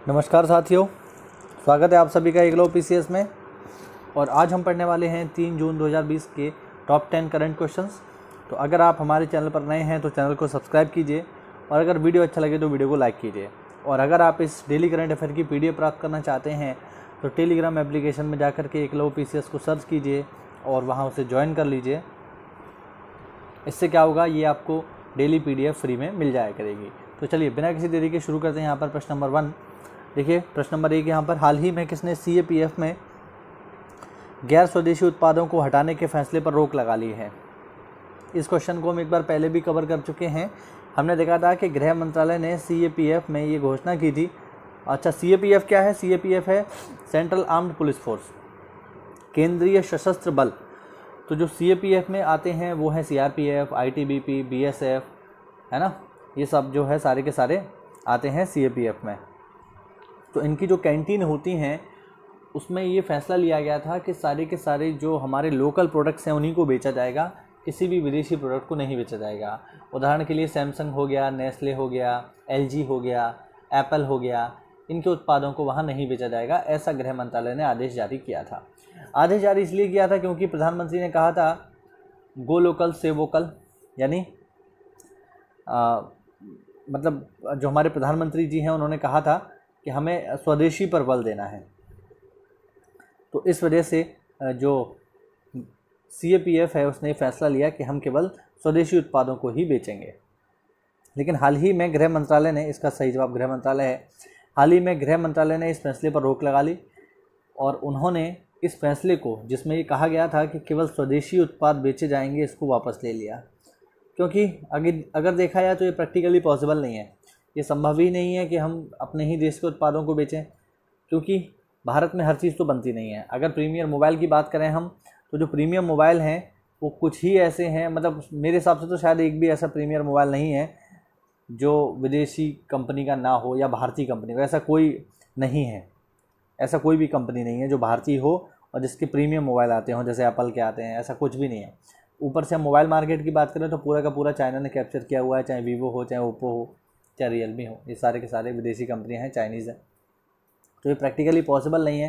नमस्कार साथियों, स्वागत है आप सभी का एकलव्य पीसीएस में। और आज हम पढ़ने वाले हैं 3 जून 2020 के टॉप 10 करंट क्वेश्चंस। तो अगर आप हमारे चैनल पर नए हैं तो चैनल को सब्सक्राइब कीजिए और अगर वीडियो अच्छा लगे तो वीडियो को लाइक कीजिए। और अगर आप इस डेली करंट अफेयर की PDF प्राप्त करना चाहते हैं तो टेलीग्राम एप्लीकेशन में जाकर के एकलव्य पीसीएस को सर्च कीजिए और वहाँ उसे ज्वाइन कर लीजिए। इससे क्या होगा, ये आपको डेली PDF फ्री में मिल जाया करेगी। तो चलिए बिना किसी देरी के शुरू करते हैं। यहाँ पर प्रश्न नंबर 1 देखिए। प्रश्न नंबर 1 यहाँ पर, हाल ही में किसने CAPF में गैर स्वदेशी उत्पादों को हटाने के फैसले पर रोक लगा ली है। इस क्वेश्चन को हम एक बार पहले भी कवर कर चुके हैं। हमने देखा था कि गृह मंत्रालय ने CAPF में ये घोषणा की थी। अच्छा, CAPF क्या है? CAPF है सेंट्रल आर्म्ड पुलिस फोर्स, केंद्रीय सशस्त्र बल। तो जो CAPF में आते हैं वो है CRPF, ITBP, BSF, है ना। ये सब जो है सारे के सारे आते हैं CAPF में। तो इनकी जो कैंटीन होती हैं उसमें ये फैसला लिया गया था कि सारे के सारे जो हमारे लोकल प्रोडक्ट्स हैं उन्हीं को बेचा जाएगा, किसी भी विदेशी प्रोडक्ट को नहीं बेचा जाएगा। उदाहरण के लिए सैमसंग हो गया, नेस्ले हो गया, LG हो गया, एप्पल हो गया, इनके उत्पादों को वहाँ नहीं बेचा जाएगा। ऐसा गृह मंत्रालय ने आदेश जारी किया था। आदेश जारी इसलिए किया था क्योंकि प्रधानमंत्री ने कहा था गो लोकल से वोकल, यानी मतलब जो हमारे प्रधानमंत्री जी हैं उन्होंने कहा था कि हमें स्वदेशी पर बल देना है। तो इस वजह से जो CAPF है उसने फैसला लिया कि हम केवल स्वदेशी उत्पादों को ही बेचेंगे। लेकिन हाल ही में गृह मंत्रालय ने, इसका सही जवाब गृह मंत्रालय है, हाल ही में गृह मंत्रालय ने इस फैसले पर रोक लगा ली और उन्होंने इस फैसले को, जिसमें ये कहा गया था कि केवल स्वदेशी उत्पाद बेचे जाएंगे, इसको वापस ले लिया। क्योंकि अगर देखा जाए तो ये प्रैक्टिकली पॉसिबल नहीं है। ये संभव ही नहीं है कि हम अपने ही देश के उत्पादों को बेचें, क्योंकि भारत में हर चीज़ तो बनती नहीं है। अगर प्रीमियम मोबाइल की बात करें हम, तो जो प्रीमियम मोबाइल हैं वो कुछ ही ऐसे हैं, मतलब मेरे हिसाब से तो शायद एक भी ऐसा प्रीमियम मोबाइल नहीं है जो विदेशी कंपनी का ना हो या भारतीय कंपनी का। ऐसा कोई नहीं है, ऐसा कोई भी कंपनी नहीं है जो भारतीय हो और जिसके प्रीमियम मोबाइल आते हों, जैसे एप्पल के आते हैं। ऐसा कुछ भी नहीं है। ऊपर से हम मोबाइल मार्केट की बात करें तो पूरा का पूरा चाइना ने कैप्चर किया हुआ है, चाहे वीवो हो, चाहे ओप्पो हो, चाहे रियलमी हो। ये सारे के सारे विदेशी कंपनियां हैं, चाइनीज़ हैं। तो ये प्रैक्टिकली पॉसिबल नहीं है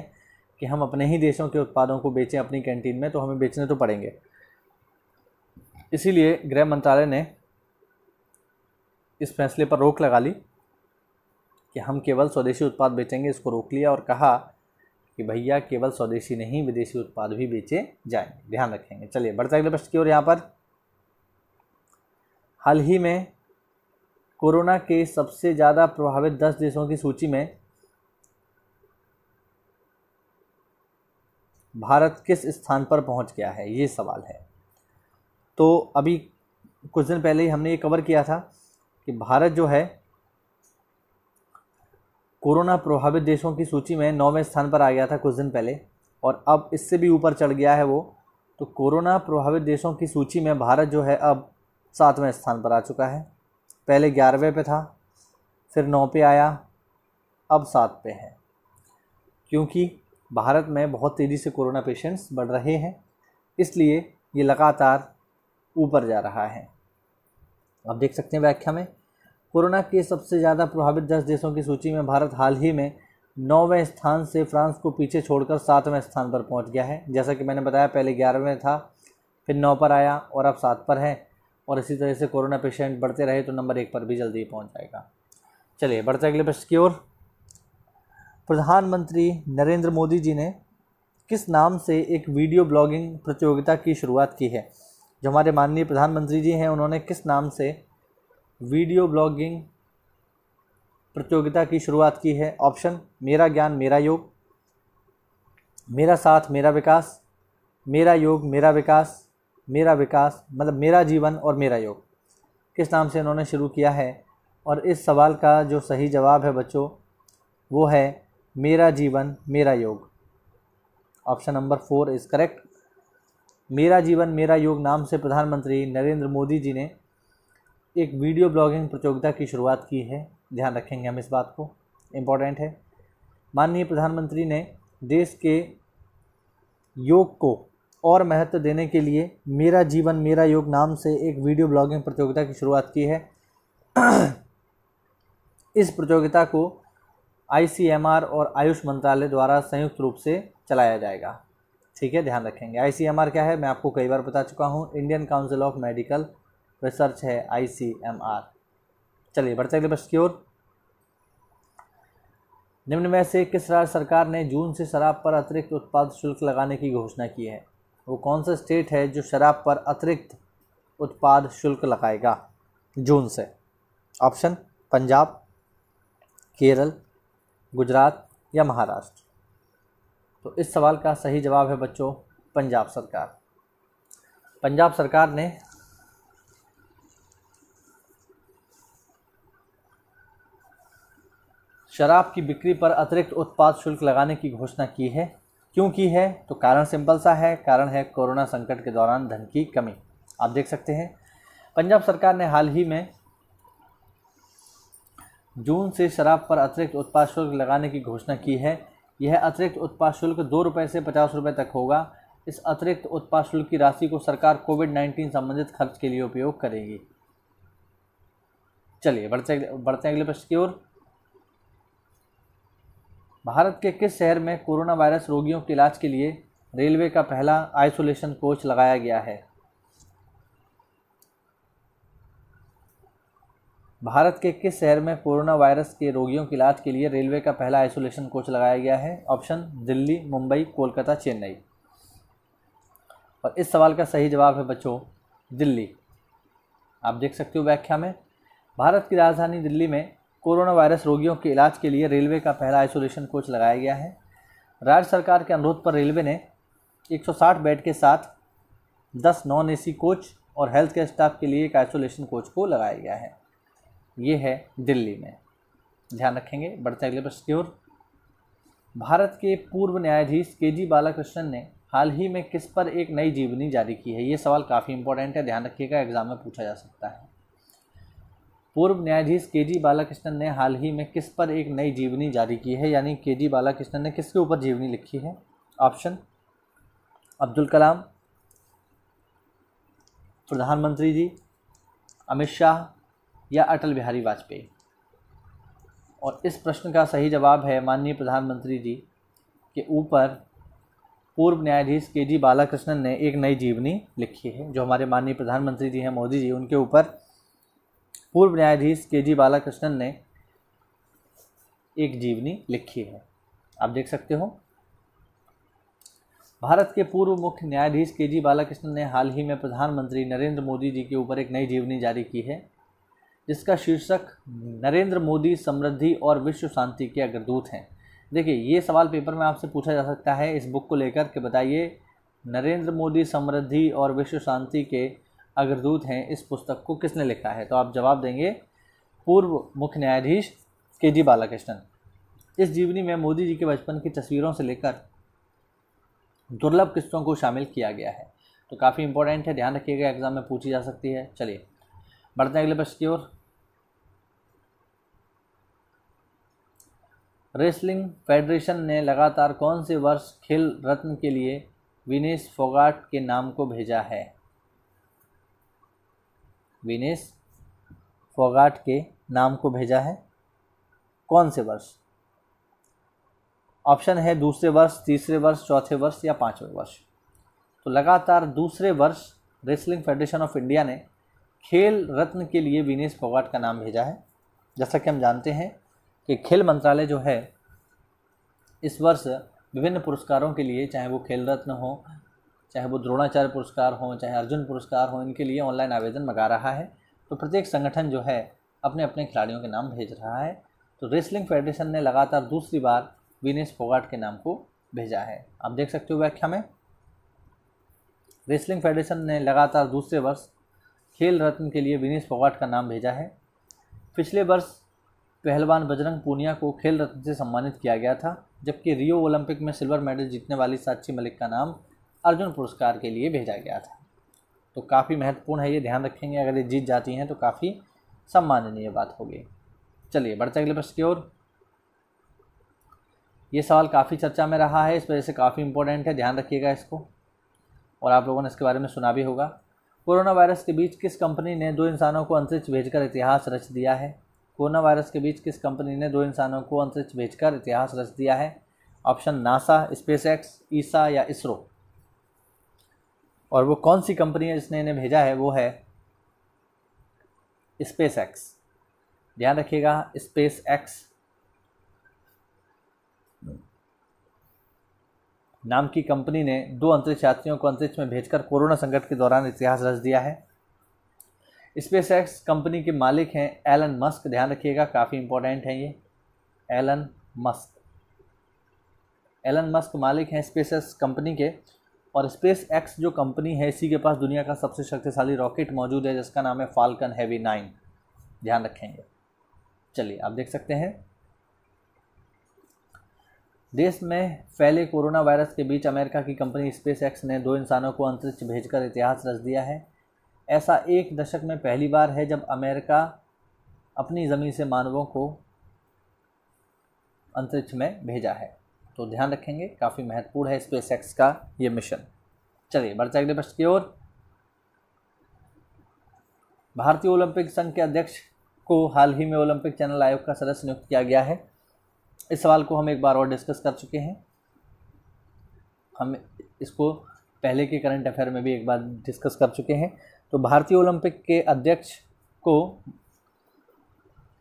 कि हम अपने ही देशों के उत्पादों को बेचें अपनी कैंटीन में, तो हमें बेचने तो पड़ेंगे। इसीलिए गृह मंत्रालय ने इस फैसले पर रोक लगा ली कि हम केवल स्वदेशी उत्पाद बेचेंगे। इसको रोक लिया और कहा कि भैया केवल स्वदेशी नहीं, विदेशी उत्पाद भी बेचे जाएंगे, ध्यान रखेंगे। चलिए बढ़ते अगले प्रश्न की ओर। यहाँ पर, हाल ही में कोरोना के सबसे ज़्यादा प्रभावित 10 देशों की सूची में भारत किस स्थान पर पहुंच गया है, ये सवाल है। तो अभी कुछ दिन पहले ही हमने ये कवर किया था कि भारत जो है कोरोना प्रभावित देशों की सूची में 9वें स्थान पर आ गया था कुछ दिन पहले, और अब इससे भी ऊपर चढ़ गया है वो। तो कोरोना प्रभावित देशों की सूची में भारत जो है अब 7वें स्थान पर आ चुका है। पहले 11वें पे था, फिर 9 पे आया, अब 7 पे है। क्योंकि भारत में बहुत तेज़ी से कोरोना पेशेंट्स बढ़ रहे हैं, इसलिए ये लगातार ऊपर जा रहा है। आप देख सकते हैं व्याख्या में, कोरोना के सबसे ज़्यादा प्रभावित 10 देशों की सूची में भारत हाल ही में 9वें स्थान से फ्रांस को पीछे छोड़कर 7वें स्थान पर पहुंच गया है। जैसा कि मैंने बताया, पहले 11वें था, फिर 9 पर आया और अब 7 पर है। और इसी तरह से कोरोना पेशेंट बढ़ते रहे तो नंबर 1 पर भी जल्दी पहुंच जाएगा। चलिए बढ़ते अगले प्रश्न की ओर। प्रधानमंत्री नरेंद्र मोदी जी ने किस नाम से एक वीडियो ब्लॉगिंग प्रतियोगिता की शुरुआत की है? जो हमारे माननीय प्रधानमंत्री जी हैं उन्होंने किस नाम से वीडियो ब्लॉगिंग प्रतियोगिता की शुरुआत की है? ऑप्शन, मेरा ज्ञान मेरा योग, मेरा साथ मेरा विकास, मेरा योग मेरा विकास, मेरा विकास मतलब मेरा जीवन और मेरा योग। किस नाम से इन्होंने शुरू किया है? और इस सवाल का जो सही जवाब है बच्चों वो है मेरा जीवन मेरा योग। Option number 4 is correct. मेरा जीवन मेरा योग नाम से प्रधानमंत्री नरेंद्र मोदी जी ने एक वीडियो ब्लॉगिंग प्रतियोगिता की शुरुआत की है। ध्यान रखेंगे हम इस बात को, इम्पॉर्टेंट है। माननीय प्रधानमंत्री ने देश के योग को और महत्व देने के लिए मेरा जीवन मेरा योग नाम से एक वीडियो ब्लॉगिंग प्रतियोगिता की शुरुआत की है। इस प्रतियोगिता को ICMR और आयुष मंत्रालय द्वारा संयुक्त रूप से चलाया जाएगा। ठीक है, ध्यान रखेंगे। ICMR क्या है, मैं आपको कई बार बता चुका हूँ, Indian council of medical research है ICMR। चलिए बढ़ते अगले प्रश्न की ओर। निम्न में से किस राज्य सरकार ने जून से शराब पर अतिरिक्त उत्पाद शुल्क लगाने की घोषणा की है? वो कौन सा स्टेट है जो शराब पर अतिरिक्त उत्पाद शुल्क लगाएगा जून से? ऑप्शन पंजाब, केरल, गुजरात या महाराष्ट्र। तो इस सवाल का सही जवाब है बच्चों पंजाब सरकार। पंजाब सरकार ने शराब की बिक्री पर अतिरिक्त उत्पाद शुल्क लगाने की घोषणा की है। क्यों की है? तो कारण सिंपल सा है, कारण है कोरोना संकट के दौरान धन की कमी। आप देख सकते हैं पंजाब सरकार ने हाल ही में जून से शराब पर अतिरिक्त उत्पाद शुल्क लगाने की घोषणा की है। यह अतिरिक्त उत्पाद शुल्क 2 रुपये से 50 रुपये तक होगा। इस अतिरिक्त उत्पाद शुल्क की राशि को सरकार कोविड-19 संबंधित खर्च के लिए उपयोग करेगी। चलिए बढ़ते हैं अगले प्रश्न की ओर। भारत के किस शहर में कोरोना वायरस रोगियों के इलाज के लिए रेलवे का पहला आइसोलेशन कोच लगाया गया है? भारत के किस शहर में कोरोना वायरस के रोगियों के इलाज के लिए रेलवे का पहला आइसोलेशन कोच लगाया गया है? ऑप्शन दिल्ली, मुंबई, कोलकाता, चेन्नई। और इस सवाल का सही जवाब है बच्चों दिल्ली। आप देख सकते हो व्याख्या में, भारत की राजधानी दिल्ली में कोरोना वायरस रोगियों के इलाज के लिए रेलवे का पहला आइसोलेशन कोच लगाया गया है। राज्य सरकार के अनुरोध पर रेलवे ने 160 बेड के साथ 10 नॉन AC कोच और हेल्थ केयर स्टाफ के लिए एक आइसोलेशन कोच को लगाया गया है। ये है दिल्ली में, ध्यान रखेंगे। बढ़ते अगले प्रश्न की ओर। भारत के पूर्व न्यायाधीश KG बालाकृष्णन ने हाल ही में किस पर एक नई जीवनी जारी की है? ये सवाल काफ़ी इंपॉर्टेंट है, ध्यान रखिएगा, एग्जाम में पूछा जा सकता है। पूर्व न्यायाधीश KG बालाकृष्णन ने हाल ही में किस पर एक नई जीवनी जारी की है? यानी KG बालाकृष्णन ने किसके ऊपर जीवनी लिखी है? ऑप्शन अब्दुल कलाम, प्रधानमंत्री जी, अमित शाह या अटल बिहारी वाजपेयी। और इस प्रश्न का सही जवाब है माननीय प्रधानमंत्री जी के ऊपर पूर्व न्यायाधीश KG बालाकृष्णन ने एक नई जीवनी लिखी है। जो हमारे माननीय प्रधानमंत्री जी हैं मोदी जी, उनके ऊपर पूर्व न्यायाधीश KG बालाकृष्णन ने एक जीवनी लिखी है। आप देख सकते हो भारत के पूर्व मुख्य न्यायाधीश KG बालाकृष्णन ने हाल ही में प्रधानमंत्री नरेंद्र मोदी जी के ऊपर एक नई जीवनी जारी की है, जिसका शीर्षक नरेंद्र मोदी समृद्धि और विश्व शांति के अग्रदूत हैं। देखिए ये सवाल पेपर में आपसे पूछा जा सकता है इस बुक को लेकर कि बताइए नरेंद्र मोदी समृद्धि और विश्व शांति के अग्रदूत हैं, इस पुस्तक को किसने लिखा है? तो आप जवाब देंगे पूर्व मुख्य न्यायाधीश KG बालाकृष्णन। इस जीवनी में मोदी जी के बचपन की तस्वीरों से लेकर दुर्लभ किस्सों को शामिल किया गया है। तो काफ़ी इंपॉर्टेंट है, ध्यान रखिएगा, एग्जाम में पूछी जा सकती है। चलिए बढ़ते हैं अगले प्रश्न की ओर। रेसलिंग फेडरेशन ने लगातार कौन से वर्ष खेल रत्न के लिए विनेश फोगाट के नाम को भेजा है? विनेश फोगाट के नाम को भेजा है कौन से वर्ष? ऑप्शन है दूसरे वर्ष, तीसरे वर्ष, चौथे वर्ष या पांचवें वर्ष। तो लगातार दूसरे वर्ष रेसलिंग फेडरेशन ऑफ इंडिया ने खेल रत्न के लिए विनेश फोगाट का नाम भेजा है। जैसा कि हम जानते हैं कि खेल मंत्रालय जो है इस वर्ष विभिन्न पुरस्कारों के लिए, चाहे वो खेल रत्न हो, चाहे वो द्रोणाचार्य पुरस्कार हो, चाहे अर्जुन पुरस्कार हो, इनके लिए ऑनलाइन आवेदन मंगा रहा है। तो प्रत्येक संगठन जो है अपने अपने खिलाड़ियों के नाम भेज रहा है। तो रेसलिंग फेडरेशन ने लगातार दूसरी बार विनेश फोगाट के नाम को भेजा है। आप देख सकते हो व्याख्या में, रेसलिंग फेडरेशन ने लगातार दूसरे वर्ष खेल रत्न के लिए विनेश फोगाट का नाम भेजा है। पिछले वर्ष पहलवान बजरंग पूनिया को खेल रत्न से सम्मानित किया गया था, जबकि रियो ओलंपिक में सिल्वर मेडल जीतने वाली साक्षी मलिक का नाम अर्जुन पुरस्कार के लिए भेजा गया था। तो काफ़ी महत्वपूर्ण है ये, ध्यान रखेंगे, अगर ये जीत जाती हैं तो काफ़ी सम्माननीय बात होगी। चलिए बढ़ते अगले प्रश्न की ओर। ये सवाल काफ़ी चर्चा में रहा है, इस वजह से काफ़ी इंपॉर्टेंट है, ध्यान रखिएगा इसको, और आप लोगों ने इसके बारे में सुना भी होगा। कोरोना वायरस के बीच किस कंपनी ने 2 इंसानों को अंतरिक्ष भेजकर इतिहास रच दिया है? कोरोना वायरस के बीच किस कंपनी ने 2 इंसानों को अंतरिक्ष भेजकर इतिहास रच दिया है? ऑप्शन नासा, स्पेसएक्स, ईसा या इसरो। और वो कौन सी कंपनी है जिसने इन्हें भेजा है? वो है स्पेसएक्स। ध्यान रखिएगा, स्पेसएक्स नाम की कंपनी ने 2 अंतरिक्ष यात्रियों को अंतरिक्ष में भेजकर कोरोना संकट के दौरान इतिहास रच दिया है। स्पेसएक्स कंपनी के मालिक हैं एलन मस्क। ध्यान रखिएगा, काफ़ी इंपॉर्टेंट है ये, एलन मस्क। एलन मस्क मालिक हैं स्पेसएक्स कंपनी के। और स्पेसएक्स जो कंपनी है, इसी के पास दुनिया का सबसे शक्तिशाली रॉकेट मौजूद है जिसका नाम है फाल्कन हेवी 9। ध्यान रखेंगे। चलिए, आप देख सकते हैं, देश में फैले कोरोना वायरस के बीच अमेरिका की कंपनी स्पेसएक्स ने 2 इंसानों को अंतरिक्ष भेजकर इतिहास रच दिया है। ऐसा 1 दशक में पहली बार है जब अमेरिका अपनी ज़मीन से मानवों को अंतरिक्ष में भेजा है। तो ध्यान रखेंगे, काफ़ी महत्वपूर्ण है स्पेसएक्स का ये मिशन। चलिए, बढ़ते अगले प्रश्न की ओर। भारतीय ओलंपिक संघ के अध्यक्ष को हाल ही में ओलंपिक चैनल आयोग का सदस्य नियुक्त किया गया है। इस सवाल को हम एक बार और डिस्कस कर चुके हैं। हम इसको पहले के करंट अफेयर में भी एक बार डिस्कस कर चुके हैं। तो भारतीय ओलंपिक के अध्यक्ष को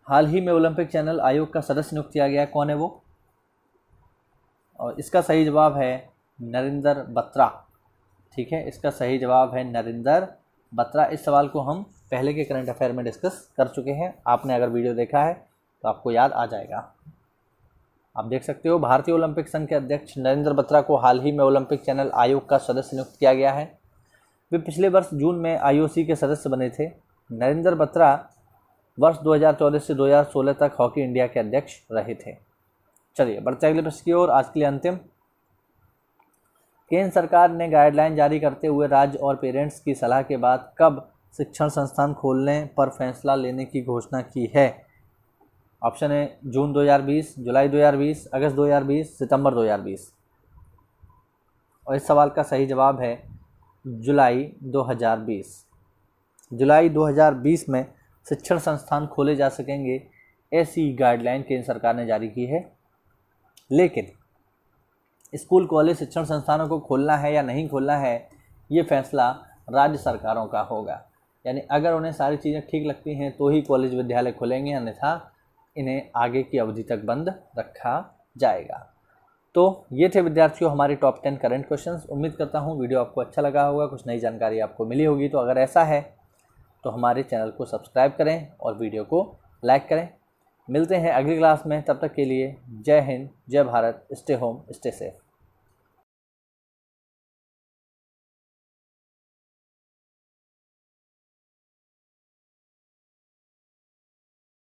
हाल ही में ओलंपिक चैनल आयोग का सदस्य नियुक्त किया गया है। कौन है वो? और इसका सही जवाब है नरेंद्र बत्रा। ठीक है, इसका सही जवाब है नरेंद्र बत्रा। इस सवाल को हम पहले के करंट अफेयर में डिस्कस कर चुके हैं। आपने अगर वीडियो देखा है तो आपको याद आ जाएगा। आप देख सकते हो, भारतीय ओलंपिक संघ के अध्यक्ष नरेंद्र बत्रा को हाल ही में ओलंपिक चैनल आयोग का सदस्य नियुक्त किया गया है। वे पिछले वर्ष जून में आईओसी के सदस्य बने थे। नरेंद्र बत्रा वर्ष 2014 से 2016 तक हॉकी इंडिया के अध्यक्ष रहे थे। चलिए, बढ़ते अगले प्रश्न की ओर। आज के लिए अंतिम। केंद्र सरकार ने गाइडलाइन जारी करते हुए राज्य और पेरेंट्स की सलाह के बाद कब शिक्षण संस्थान खोलने पर फैसला लेने की घोषणा की है? ऑप्शन है जून 2020, जुलाई 2020, अगस्त 2020, सितंबर 2020। और इस सवाल का सही जवाब है जुलाई 2020। जुलाई 2020 में शिक्षण संस्थान खोले जा सकेंगे, ऐसी गाइडलाइन केंद्र सरकार ने जारी की है। लेकिन स्कूल कॉलेज शिक्षण संस्थानों को खोलना है या नहीं खोलना है, ये फैसला राज्य सरकारों का होगा। यानी अगर उन्हें सारी चीज़ें ठीक लगती हैं तो ही कॉलेज विद्यालय खुलेंगे, अन्यथा इन्हें आगे की अवधि तक बंद रखा जाएगा। तो ये थे विद्यार्थियों हमारे टॉप 10 करंट क्वेश्चंस। उम्मीद करता हूँ वीडियो आपको अच्छा लगा होगा, कुछ नई जानकारी आपको मिली होगी। तो अगर ऐसा है तो हमारे चैनल को सब्सक्राइब करें और वीडियो को लाइक करें। मिलते हैं अगली क्लास में, तब तक के लिए जय हिंद, जय Bharat, stay home, stay safe.